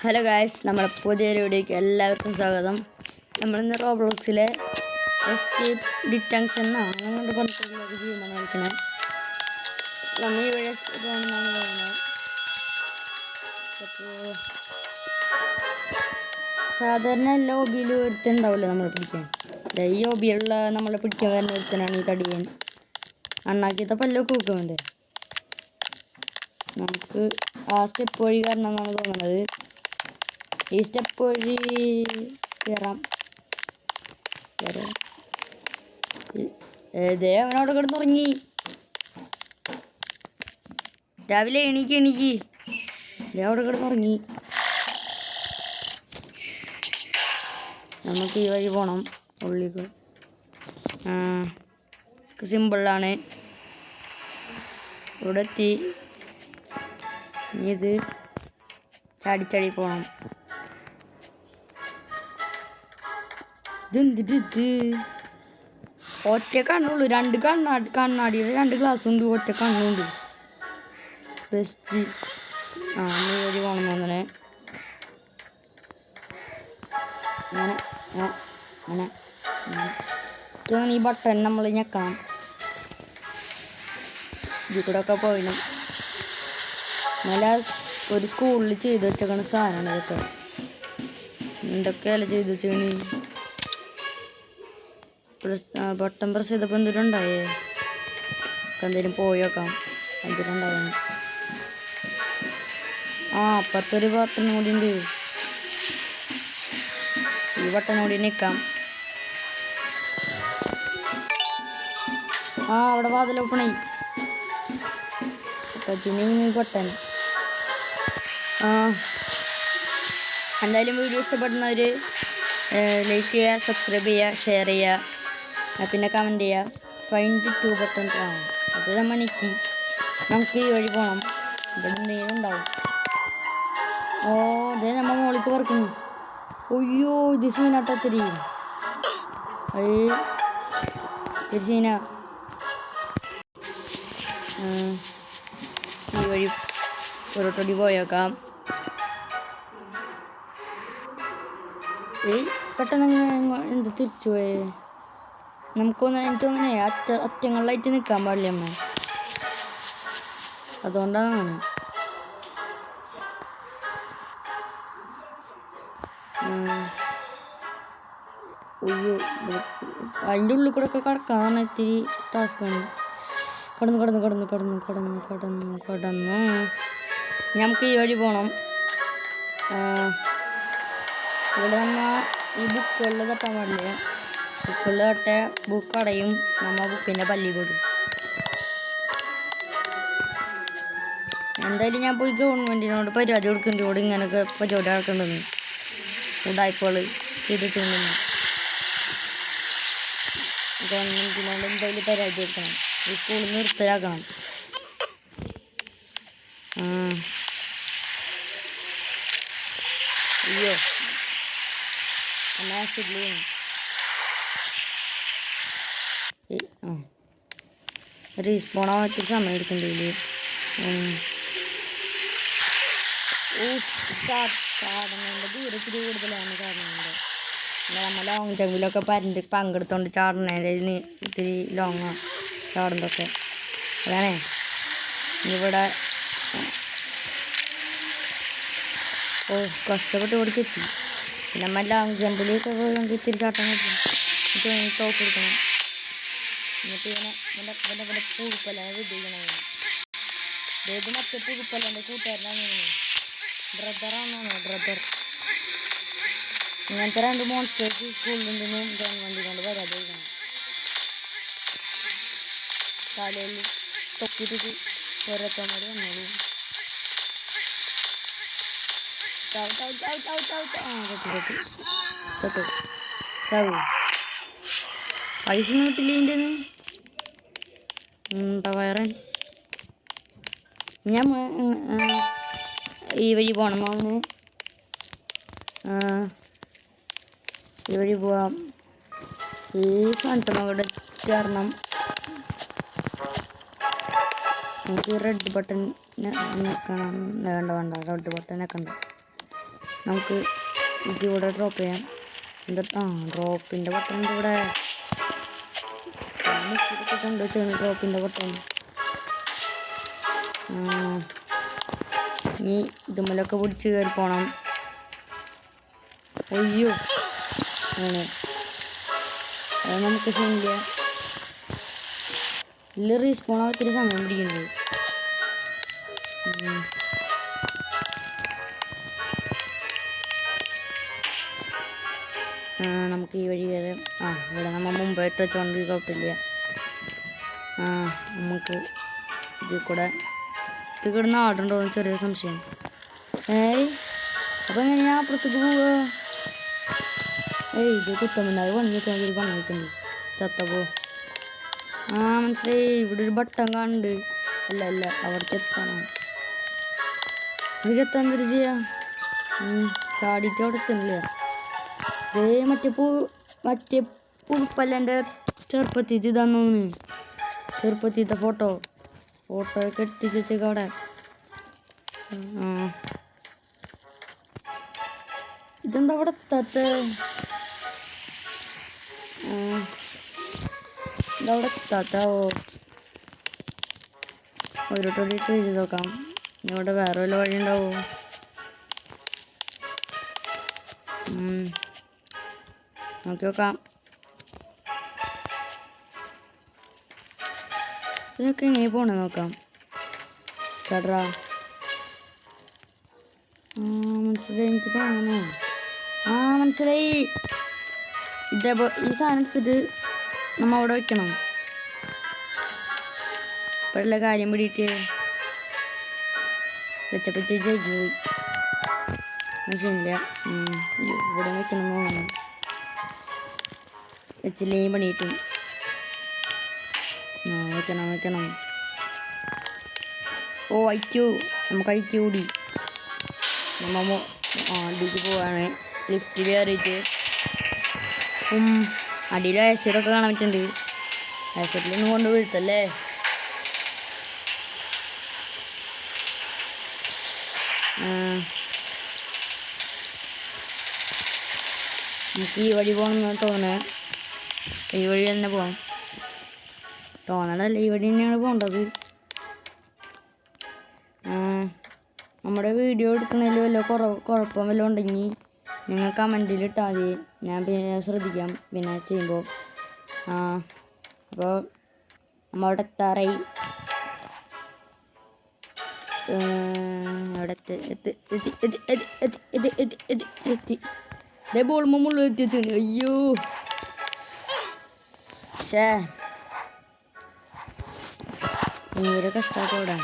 Hello guys, നമ്മുടെ പുതിയൊരു വീഡിയോയ്ക്ക് എല്ലാവർക്കും സ്വാഗതം. നമ്മളിന്ന് റോബ്ലോക്സിലെ എസ്കേപ്പ് ഡിറ്റൻഷൻ അങ്ങനെ പറഞ്ഞിട്ടുള്ള ഒരു ഗെയിമാണ് കളിക്കുന്നത്. നമ്മൾ ഇവിടെ പോകുന്നതാണ് തോന്നുന്നത്. അപ്പോൾ സാധാരണ എല്ലാ ഹോബിയിലും ഒരുത്തുണ്ടാവില്ല നമ്മളെ പിടിക്കാൻ. ഈ ഹോബിയുള്ള നമ്മളെ പിടിക്കാൻ വരുന്ന ഒരുത്തനാണ് ഈ തടിയൻ. അണ്ണാക്കിയത്തെ പല്ലൊക്കെ വെക്കുന്നുണ്ട്. നമുക്ക് ആ സ്റ്റെപ്പ് വഴി കാരണം എന്നാണ് തോന്നുന്നത്. ഈ സ്റ്റെപ്പ് വഴി കയറാം. അവനവിടെ കിടന്നുറങ്ങി. രാവിലെ എണീക്ക് അവിടെ കിടന്നുറങ്ങി. നമുക്ക് ഈ വഴി പോണം. ഉള്ളിക്ക് സിമ്പിളാണ്. ഇവിടെ എത്തി. ഇത് ചാടി പോണം. ഇതെന്തിട്ട് ഒറ്റ കണ്ണുള്ളൂ. രണ്ട് കണ്ണാടിയുടെ 2 ഗ്ലാസ് ഉണ്ട്. ഒറ്റ കണ്ണുണ്ട്. ബെസ്റ്റ്. നീ വഴി പോകണം അങ്ങനെ. ഈ ബട്ടൺ നമ്മൾ ഞെക്കണം. ഇതിൽ കൂടെ ഒക്കെ പോയിനും. നല്ല ഒരു സ്കൂളിൽ ചെയ്ത് വെച്ചേക്കണ സാധനമാണ് ഇതൊക്കെ. എന്തൊക്കെയല്ല ചെയ്ത് വെച്ചേക്കണി. ബട്ടൺ പ്രസ് ചെയ്തപ്പോൾ എന്തെങ്കിലും ഉണ്ടായേ? എന്തെങ്കിലും പോയി നോക്കാം. എന്തെങ്കിലും ഉണ്ടായിരുന്നു. അപ്പുറത്തൊരു ബട്ടൺ കൂടി ഉണ്ട്. ഈ ബട്ടൺ കൂടി നിൽക്കാം. അവിടെ വാതിൽ ഓപ്പണേ. അപ്പത്തിന് ബട്ടൺ. എന്തായാലും വീഡിയോ ഇഷ്ടപ്പെടുന്നവർ ലൈക്ക് ചെയ്യുക, സബ്സ്ക്രൈബ് ചെയ്യുക, ഷെയർ ചെയ്യുക, പിന്നെ കമൻറ്റ് ചെയ്യുക. ഫൈൻഡ് 2 ബട്ടൺ അത് നമ്മൾ നിൽക്കി. നമുക്ക് ഈ വഴി പോകണം. ഇവിടെ എന്തെങ്കിലും ഉണ്ടാവും. ഇതേ നമ്മൾ മോളിക്ക് പറക്കുന്നു. ഒയ്യോ, ഇത് സീനാട്ടത്തിരി. ഇത് സീന. ഈ വഴി ഒരോട്ടോടി പോയേക്കാം. പെട്ടെന്ന് എന്ത് തിരിച്ചു പോയേ? എനിക്കൊന്നേ അറ്റങ്ങളിലായിട്ട് നിൽക്കാൻ പാടില്ല അമ്മ. അതുകൊണ്ടാണ്. അയ്യോ, അതിൻ്റെ ഉള്ളിൽ കൂടെ ഒക്കെ കടക്കാൻ ഇത്തിരി ടാസ്ക്കാണ്. കടന്ന് നമുക്ക് ഈ വഴി പോകണം. ഇവിടെ ഈ ബുക്കുകളിൽ തട്ടാൻ പാടില്ല. ബുക്കുകളിൽ തൊട്ടേ ബുക്ക് അടയും. നമ്മൾ ബുക്കിൻ്റെ പല്ലി പോടും. എന്തായാലും ഞാൻ പോയി ഗവൺമെൻറ്റിനോട് പരാതി കൊടുക്കേണ്ടി. കൂടെ ഇങ്ങനെയൊക്കെ പരിപാടി നടക്കേണ്ടെന്ന് ഉടായ്പകൾ ചെയ്ത് ചെയ്യുന്നു. ഗവൺമെൻറ്റിനോട് എന്തായാലും പരാതി കൊടുക്കണം. ഈ സ്കൂളിൽ നിർത്തലാക്കണം. അയ്യോ, റീസ്പോൺ ആവാൻ ഒത്തിരി സമയം എടുക്കണ്ടേ? ചാടുന്നതിൻ്റെ ദൂരത്തിരി കൂടുതലാണ് ചാടുന്നുണ്ട്. നമ്മൾ ലോങ് ജമ്പിലൊക്കെ പങ്കെടുത്തോണ്ട് ചാടുന്നതിന് ഇത്തിരി ലോങ്ങാണ് ചാടുന്നതൊക്കെ. അതാണേ ഇവിടെ കഷ്ടപ്പെട്ട് കൊടുക്കെത്തി. പിന്നെ നമ്മൾ ലോങ് ജമ്പിലൊക്കെ പോയി ഇത്തിരി ചാട്ടം കൊടുക്കണം. ടോപ്പ് കൊടുക്കണം. എന്നിട്ട് ഇവനെ പുഴുപ്പല്ല വിധിക്കണം. ഏത് മറ്റേ പുഴുപ്പല്ല എൻ്റെ കൂട്ടുകാരനാണ്. ബ്രദറാണെന്നാണ്. ബ്രദർ ഇങ്ങനത്തെ 2 മോൺസ്റ്റേഴ്സ് സ്കൂളിലുണ്ടെന്നും ഗവൺമെൻറ്റിനോട് പരാതി കൊടുക്കണം. തലയിൽ തൊക്കിയിട്ട് ഓരോരുത്തന്മാർ വന്നോളൂ. പൈസ കിട്ടില്ല ഇതിൻ്റെ വയറൻ. ഞാൻ ഈ വഴി പോകണം. അവന് ഈ വഴി പോവാം. ഈ സ്ഥലത്ത് അവിടെ കയറണം. നമുക്ക് റെഡ് ബട്ടൺ നിൽക്കണം. വേണ്ട റെഡ് ബട്ടനൊക്കെ ഉണ്ട്. നമുക്ക് ഇതിവിടെ ഡ്രോപ്പ് ചെയ്യാം. എന്താ ഡ്രോപ്പിൻ്റെ ബട്ടൺ ഇവിടെ കൊണ്ടുവച്ചാണ് ഡ്രോപ്പിൻ്റെ ബട്ടൺ. ഇനി ഇതുമ്മലൊക്കെ പിടിച്ച് കയറി പോണം. ഒയ്യോ അങ്ങനെ അത് നമുക്ക് ശരിയില്ല. ഇല്ല റീസ്പോൺ ഒത്തിരി സമയം പിടിക്കുന്നുണ്ട്. നമുക്ക് ഈ വഴി കയറാം. ഇവിടെ നമ്മൾ മുമ്പായിട്ട് വെച്ചോണ്ട് കുഴപ്പമില്ല. നമുക്ക് ഇതിൽ കൂടെ ഇത് കിടന്ന് ആടുണ്ടോ എന്ന് ചെറിയ സംശയം. അപ്പോൾ എങ്ങനെയാ അപ്പുറത്തേക്ക് പോവുക? ഇത് കുത്തമില്ലാതെ പണി വെച്ചാൽ ഒരു പണി വെച്ചിട്ടുണ്ട്. ചത്തപ്പോ മനസ്സിലായി. ഇവിടെ ഒരു ബട്ടൺ കാണുന്നുണ്ട്. അല്ല അവിടേക്ക് എത്തണം. അവിടേക്ക് എത്താൻ എന്തൊരു ചെയ്യാ? ചാടിയിട്ട് അവിടെ എത്തുന്നില്ല. മറ്റേ പുഴുപ്പല്ല എൻ്റെ ചെറുപ്പത്തിൽ ഇതാന്ന് തോന്നുന്നു. ചെറുപ്പത്തിത്തെ ഫോട്ടോ ഒക്കെ എത്തിച്ച് വെച്ചേക്ക അവിടെ. ഇതെന്താ അവിടെ എത്താത്ത? ഇതവിടെ എത്താത്താവോ? ഒരു ചെയ്ത് നോക്കാം. ഇവിടെ വേറെ വല്ല വഴി ഉണ്ടാവോ? നോക്കി നോക്കാം. ഇതൊക്കെ എങ്ങനെ പോണേ നോക്കാം. ചേട്ടാ മനസ്സിലായി. എനിക്ക് തോന്നണേ മനസ്സിലായി. ഈ സാധനം എടുത്തിട്ട് നമ്മ അവിടെ വെക്കണം. ഇപ്പോഴുള്ള കാര്യം പിടിയിട്ട് വെച്ചപ്പറ്റി ചെയ്തു പോയി. ശരിയില്ല. ഇവിടെ വെക്കണം തോന്നുന്നു. വെച്ചില്ലേ പണിയിട്ടു. വെക്കണം. അയക്കൂ. നമുക്ക് അയക്കൂ കൂടി. നമ്മ അടിക്ക് പോവാണ്. ലിഫ്റ്റിൽ കയറിയിട്ട് അടിയിൽ ആസിഡൊക്കെ കാണാൻ പറ്റുന്നുണ്ട്. ആസിഡിലൊന്നും കൊണ്ട് വീഴ്ത്തല്ലേ. നമുക്ക് ഈ വഴി പോകണമെന്ന് തോന്നണേ. ഈ വഴി തന്നെ പോകാം. തോന്നണല്ല, ഈ വഴി തന്നെയാണ് പോകേണ്ടത്. നമ്മുടെ വീഡിയോ എടുക്കുന്നതിൽ വല്ല കുഴപ്പം വല്ലതും ഉണ്ടെങ്കിൽ നിങ്ങൾ കമൻറ്റിൽ ഇട്ടാൽ മതി. ഞാൻ പിന്നെ ശ്രദ്ധിക്കാം പിന്നെ ചെയ്യുമ്പോൾ. അപ്പോൾ നമ്മളവിടെ എത്താറായി. അവിടെ എത്തി. ഇതേ ബോൾമുള്ള എത്തിയിട്ടുണ്ട്. അയ്യോ ഭയങ്കര കഷ്ടമായിട്ടവിടെ.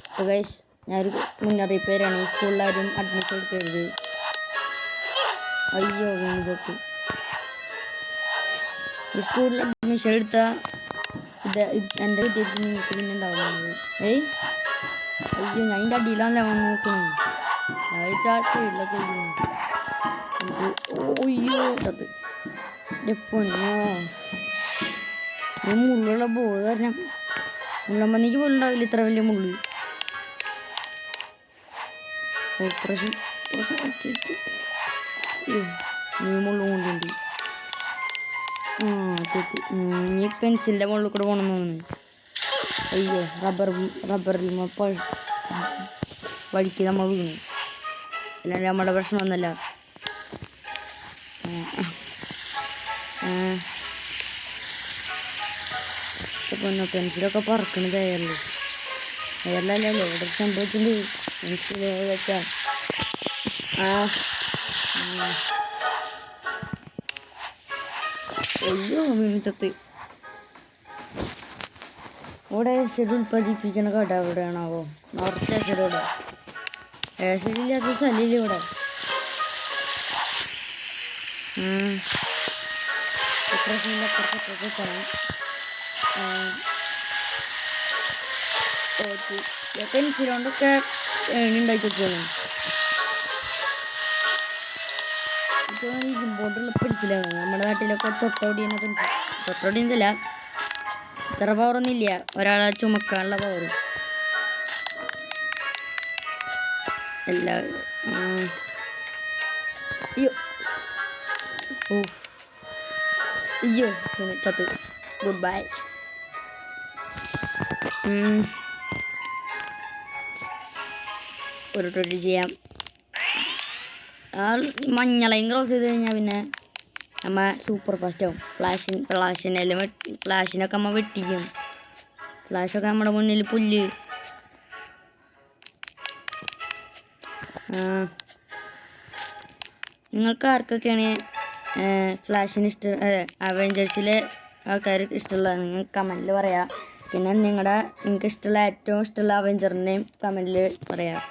അപ്പോൾ ഗൈസ്, ഞാനൊരു മുന്നറിയിപ്പ് തരാണ്. ഈ സ്കൂളിലാരും അഡ്മിഷൻ എടുക്കരുത്. അയ്യോ ചത്തു. ഈ സ്കൂളിൽ അഡ്മിഷൻ എടുത്താൽ എൻ്റെ വിദ്യാർത്ഥി നിങ്ങൾക്ക് പിന്നെ ഉണ്ടാവുന്നത്. അയ്യോ ഞാൻ ഇതിൻ്റെ അടിയിലാണല്ലോ വന്ന് നോക്കണേ. ഞാൻ വെച്ചാൽ സൈഡിലൊക്കെ അയ്യോ ചത്ത്. പൊന്നോ മുള്ളുള്ള ബോൾ കാരണം മുള്ളമ്പന്നിക്ക് പോലും ഉണ്ടാവില്ല ഇത്ര വലിയ മുള്ളു. നീ മുള്ളു കൊണ്ടുണ്ട്. ഇനി പെൻസിലിൻ്റെ മുകളിൽ കൂടെ പോകണം തോന്നുന്നു. അയ്യോ റബ്ബറിൽ വഴിക്ക് നമ്മൾ വീണു. അല്ലാണ്ട് നമ്മുടെ പ്രശ്നമൊന്നുമല്ല. പൊന്നോ പെൻസിലൊക്കെ പറക്കണത് എയറിലല്ലോ ഇവിടെ സംഭവിച്ചിട്ടുണ്ട്. പെൻസിൽ വെച്ചാൽ അയ്യോ മിനിച്ചത്ത്. ഇവിടെ ആസിഡ് ഉൽപ്പാദിപ്പിക്കണ കട എവിടെയാണാവോ? നിറച്ച് ആസിഡ് ഇവിടെ. ആസിഡ് ഇല്ലാത്ത സ്ഥലമില്ല ഇവിടെ. പെൻസിലോണ്ടൊക്കെ ഉണ്ടാക്കി വെച്ചോളൂ. ഇരുമ്പോണ്ടുള്ള പെൻസിലാണ്. നമ്മുടെ നാട്ടിലൊക്കെ തൊട്ടോടിയുന്ന പെൻസിൽ. തൊട്ടോടിയതല്ല, ഇത്ര പവറൊന്നും ഇല്ല ഒരാളെ ചുമക്കാനുള്ള പവർ. എല്ലാവരും അയ്യോ ഓ അയ്യോ ചത്ത്. Good bye. ഒരു ട്രെഡ് ചെയ്യാം. മഞ്ഞളയും ക്രോസ് ചെയ്ത് കഴിഞ്ഞാൽ പിന്നെ നമ്മ സൂപ്പർ ഫാസ്റ്റ് ആവും. ഫ്ലാഷിനൊക്കെ നമ്മ വെട്ടിക്കും. ഫ്ലാഷൊക്കെ നമ്മുടെ മുന്നിൽ പുല്ല്. നിങ്ങൾക്ക് ആർക്കൊക്കെയാണ് ഫ്ലാഷിന് ഇഷ്ടം, അവെഞ്ചേഴ്സിലെ ആൾക്കാർക്ക് ഇഷ്ടമുള്ളത് നിങ്ങൾ കമൻറ്റിൽ പറയാം. പിന്നെ നിങ്ങൾക്ക് ഇഷ്ടമുള്ള ഏറ്റവും ഇഷ്ടമുള്ള അവെഞ്ചറിനെയും കമൻറ്റിൽ പറയാം.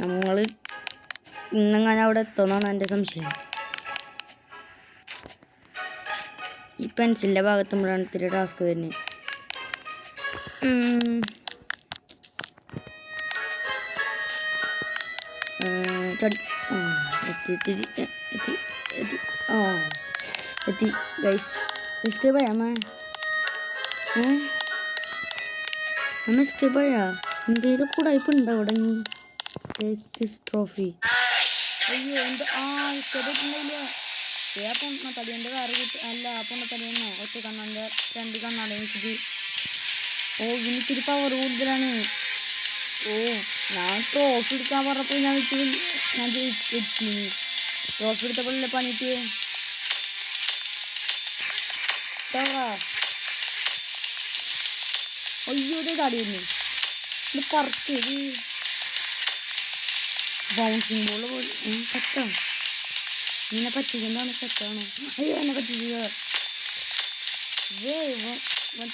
നമ്മൾ ഇന്നെങ്ങനെ അവിടെ എത്തുമെന്നാണ് എൻ്റെ സംശയം. ഈ പെൻസിലിൻ്റെ ഭാഗത്തുമ്പോഴാണ് ഇത്തിരി ടാസ്ക് വരുന്നത്. എത്തി ഗൈസ്. എസ്കേപ്പ് ആയാ നമ്മ എസ്കേപ്പ് ആയാ? എന്തേലും കൂടെ ഇപ്പുണ്ടോ അവിടെ? ട്രോഫി. അയ്യോ എന്ത് എസ്കേപ്പ് ആയിട്ടുണ്ടായില്ല. ആ പൊണ്ണത്തടിയൻ്റെ വേറെ അല്ല, ആ പൊണ്ണത്തടിയെന്നോ ഒറ്റ കണ്ണാൻ്റെ 2 കണ്ണാടെ വെച്ചിട്ട്. എനിക്കൊരു പവർ കൂടുതലാണ്. ഞാൻ ട്രോഫി എടുക്കാൻ പറഞ്ഞപ്പോൾ ഞാൻ എത്തി. ട്രോഫി എടുത്തപ്പോഴല്ലേ പണിയിട്ട്. അയ്യോ ഇതേ തടിയുന്നു. ഇത് പറക്കത് ബൗൺസിങ് ബോള് പോലെ സെറ്റാണ്. ഇങ്ങനെ പറ്റിക്കുന്നതാണ്. സെറ്റാണോ? അയ്യോ എന്നെ പറ്റിക്കുക.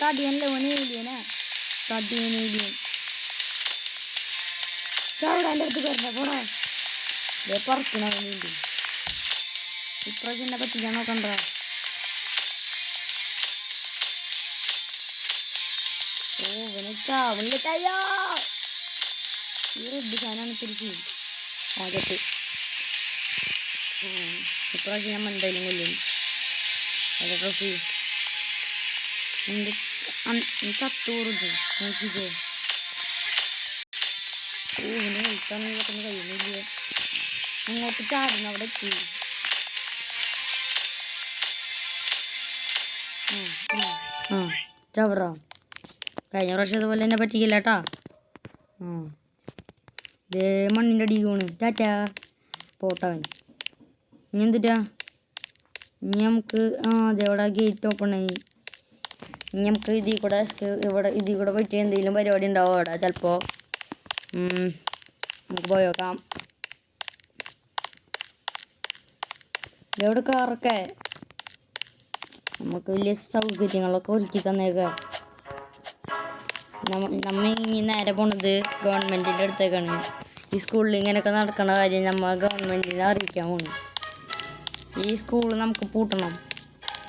തടിയനല്ലേ ഓനേലിയനാ. തടിയനേലിയൻ ചവിടെ എൻ്റെ അടുത്ത് വരണ പോടാ. ഇതേ പറക്കണ വേണ്ടി ഇപ്രാവശ്യം എന്നെ പറ്റിക്കാൻ നോക്കണ്ട. ഇവനെ ചാവില്ല. ചയ്യോ ഈ റെഡ് സാധനമാണ് തിരിച്ച് ആകത്ത്. ഇപ്രാവശ്യം ഞാൻ എന്തായാലും കൊല്ലും. അതെ ട്രോഫി എന്ത് ചത്തൂറുണ്ട് നോക്കിക്കോ. ഇവനെ കഴിക്കാന്ന് പെട്ടെന്ന് കഴിയുന്നില്ല. അങ്ങോട്ട് ചാടുന്നു. അവിടെ എത്തി. ചവറ കഴിഞ്ഞ പ്രാവശ്യം അതുപോലെ തന്നെ പറ്റിക്കില്ല കേട്ടാ. ഇതേ മണ്ണിൻ്റെ അടിയിൽ പോണ്. ടാറ്റാ പോട്ടവൻ. ഇനി എന്തിട്ടാ? ഇനി നമുക്ക് അതെ ഇവിടെ ഗേറ്റ് ഓപ്പൺ ആയി. ഇനി നമുക്ക് ഇതിൽ കൂടെ പറ്റിയ എന്തെങ്കിലും പരിപാടി ഉണ്ടാവും അവിടെ ചിലപ്പോൾ. നമുക്ക് പോയേക്കാം. ഇതെവിടെ കാറൊക്കെ നമുക്ക് വലിയ സൗകര്യങ്ങളൊക്കെ ഒരുക്കി തന്നേക്കാം. നമ്മ ഇനി നേരെ പോണത് ഗവൺമെൻറ്റിൻ്റെ അടുത്തേക്കാണ്. ഈ സ്കൂളിൽ ഇങ്ങനെയൊക്കെ നടക്കുന്ന കാര്യം നമ്മൾ ഗവൺമെൻറ്റിനെ അറിയിക്കാൻ പോകണം. ഈ സ്കൂൾ നമുക്ക് പൂട്ടണം.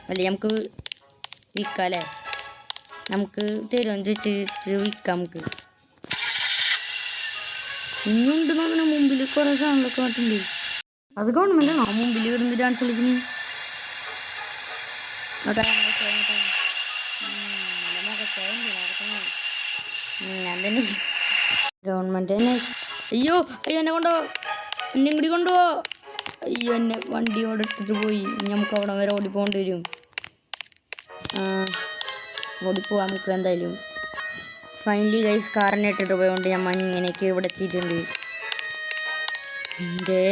അല്ലെങ്കിൽ നമുക്ക് വിൽക്കാം അല്ലേ? നമുക്ക് തരുമെന്ന് ചോദിച്ച് വിൽക്കാം. നമുക്ക് ഇനിയുണ്ടെന്ന് തോന്നുന്നു. മുമ്പിൽ കുറേ സാധനങ്ങളൊക്കെ മാറ്റുണ്ട്. അത് ഗവൺമെൻറ്റാണോ മുമ്പിൽ ഇവിടുന്ന് ഡാൻസ് കളിക്കുന്നു? ഞാൻ തന്നെ ഗവൺമെൻറ് തന്നെ. അയ്യോ എന്നെ കൊണ്ടുപോ. എന്നെയും കൂടി കൊണ്ടുപോ. അയ്യോ എന്നെ വണ്ടിയോടെ ഇട്ടിട്ട് പോയി. നമുക്ക് അവിടെ വരെ ഓടിപ്പോകേണ്ടി വരും. ഓടിപ്പോവാം നമുക്ക് എന്തായാലും. ഫൈനലി ഗൈസ് കാറിനെ ഇട്ടിട്ട് പോയതുകൊണ്ട് ഞാൻ ഇങ്ങനെയൊക്കെ ഇവിടെ എത്തിയിട്ടുണ്ട്. ഇതേ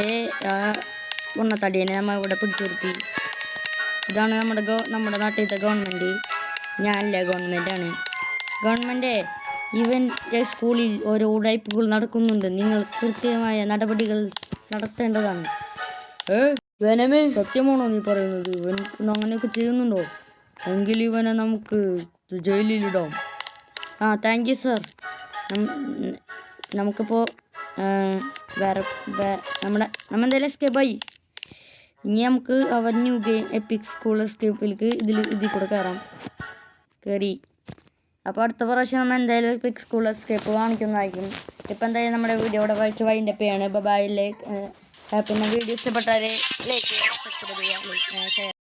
പൊണ്ണത്തടിയനെ നമ്മൾ ഇവിടെ പിടിച്ചു നിർത്തി. ഇതാണ് നമ്മുടെ നാട്ടിലത്തെ ഗവൺമെൻറ്. ഞാനല്ല ഗവൺമെൻറ്റാണ്. ഗവൺമെൻറ് ഇവൻ്റെ സ്കൂളിൽ ഓരോ ഉടായ്പകൾ നടക്കുന്നുണ്ട്. നിങ്ങൾ കൃത്യമായ നടപടികൾ നടത്തേണ്ടതാണ്. ഇവനമേ സത്യമാണോ നീ പറയുന്നത്? ഇവൻ അങ്ങനെയൊക്കെ ചെയ്യുന്നുണ്ടോ? എങ്കിൽ ഇവനെ നമുക്ക് ജയിലിലിടാം. Thank you sir. നമുക്കിപ്പോൾ വേറെ നമ്മളെന്തായാലും എസ്കേപ്പായി. ഇനി നമുക്ക് അവർ ന്യൂ ഗെയിം എപ്പിക് സ്കൂൾ എസ്കേപ്പിലേക്ക് ഇതിൽ കൂടെ കയറി. അപ്പോൾ അടുത്ത പ്രാവശ്യം നമ്മൾ എന്തായാലും എപ്പിക് സ്കൂൾ എസ്കേപ്പ് കാണിക്കുന്നതായിരിക്കും. ഇപ്പം എന്തായാലും നമ്മുടെ വീഡിയോ ഇവിടെ വായിച്ച് വൈൻഡപ്പ് ചെയ്യാണ്. ബൈ. പിന്നെ വീഡിയോ ഇഷ്ടപ്പെട്ടാൽ ലൈക്ക് ചെയ്യുക, സബ്സ്ക്രൈബ് ചെയ്യുക, ഷെയർ